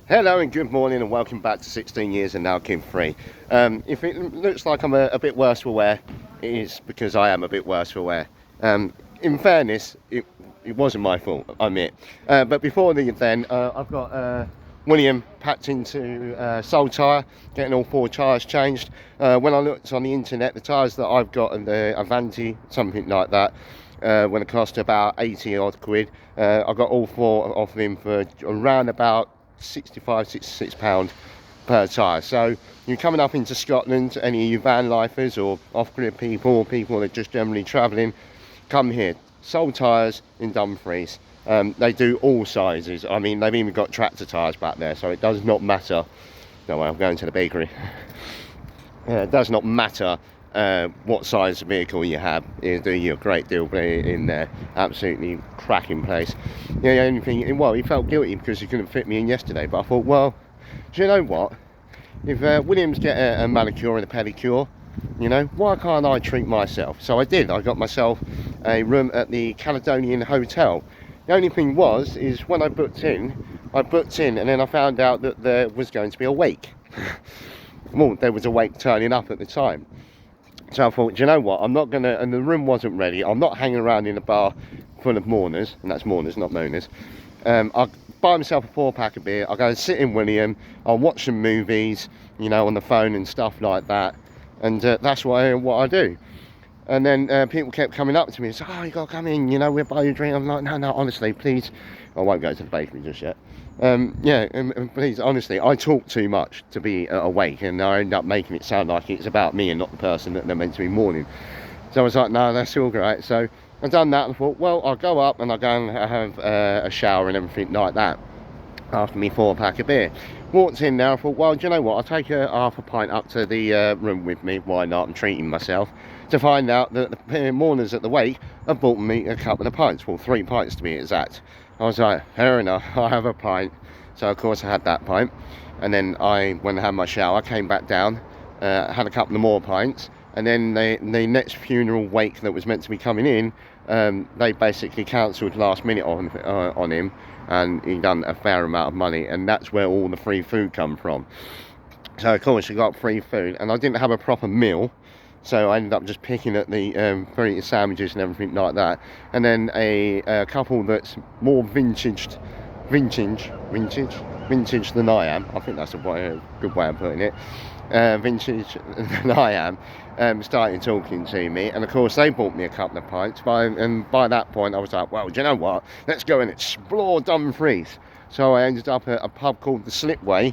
Hello and good morning and welcome back to 16 years and now King Free. If it looks like I'm a bit worse for wear, it is because I am a bit worse for wear. In fairness, it wasn't my fault, I admit. But before then, I've got William packed into Soul Tyre, getting all 4 tyres changed. When I looked on the internet, the tyres that I've got are the Avanti, something like that. When it cost about 80 odd quid, I got all 4 of them for around about 65, 66 pound per tyre. So you're coming up into Scotland, any of you van lifers or off-grid people or people that are just generally travelling, come here. Soul Tyres in Dumfries. They do all sizes. I mean, they've even got tractor tyres back there, so it does not matter. No way, I'm going to the bakery. It does not matter what size vehicle you have. It'll do you a great deal in there. Absolutely cracking place. Yeah, the only thing, well, he felt guilty because he couldn't fit me in yesterday, but I thought, well, do you know what? If Williams get a manicure and a pedicure, you know, why can't I treat myself? So I did. I got myself a room at the Caledonian Hotel. The only thing is when I booked in and then I found out that there was going to be a wake. Well, there was a wake turning up at the time. So I thought, do you know what, I'm not going to, and the room wasn't ready, I'm not hanging around in a bar full of mourners, and that's mourners, not moaners. I'll buy myself a 4-pack of beer, I'll go and sit in William, I'll watch some movies, you know, on the phone and stuff like that, and that's what I do. And then people kept coming up to me and said, oh, you got to come in, you know, we'll buy you a drink. I'm like, no, honestly, please. I won't go to the bakery just yet. Yeah, and please, honestly, I talk too much to be awake, and I end up making it sound like it's about me and not the person that they're meant to be mourning. So I was like, no, that's all right. So I've done that and I thought, well, I'll go up and I'll go and have a shower and everything like that after me 4-pack of beer. Walked in there, I thought, well, do you know what, I'll take a half a pint up to the room with me, why not, I'm treating myself, to find out that the mourners at the wake have bought me a couple of pints, well, 3 pints to be exact. I was like, fair enough, I'll have a pint. So of course I had that pint, and then when I had my shower, I came back down, had a couple of more pints, and then the next funeral wake that was meant to be coming in, they basically cancelled last minute on him, and he done a fair amount of money, and that's where all the free food come from. So of course you got free food, and I didn't have a proper meal, so I ended up just picking at the free sandwiches and everything like that. And then a couple that's more vintage than I am. I think that's a good way of putting it. Vintage than I am, started talking to me, and of course they bought me a couple of pints, and by that point I was like, well, do you know what, let's go and explore Dumfries. So I ended up at a pub called the Slipway,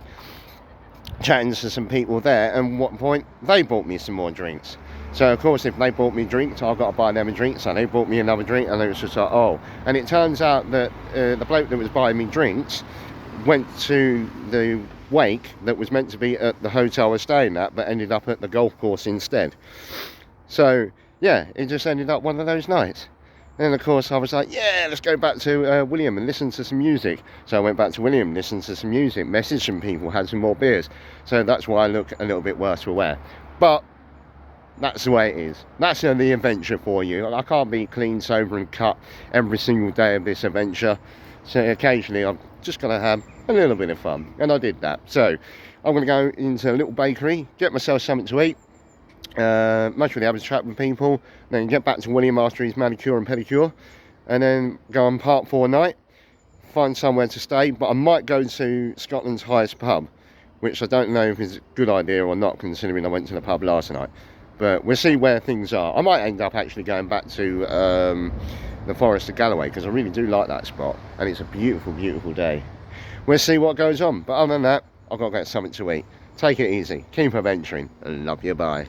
chatting to some people there, and at what point they bought me some more drinks. So of course if they bought me drinks, I've got to buy them a drink, so they bought me another drink, and it was just like, oh. And it turns out that the bloke that was buying me drinks went to the wake that was meant to be at the hotel I was staying at, but ended up at the golf course instead. So yeah, it just ended up one of those nights. And of course I was like, yeah, let's go back to William and listen to some music. So I went back to William, listened to some music, messaged some people, had some more beers. So that's why I look a little bit worse for wear. But that's the way it is. That's the adventure for you. I can't be clean, sober and cut every single day of this adventure. So occasionally I've just got to have a little bit of fun, and I did that. So I'm going to go into a little bakery, get myself something to eat, much really have a chat with people, then get back to William after his manicure and pedicure, and then go on Park 4 night, find somewhere to stay. But I might go to Scotland's highest pub, which I don't know if is a good idea or not, considering I went to the pub last night. But we'll see where things are. I might end up actually going back to the Forest of Galloway, because I really do like that spot, and it's a beautiful, beautiful day. We'll see what goes on, but other than that, I've got to get something to eat. Take it easy, keep adventuring, and love you, bye.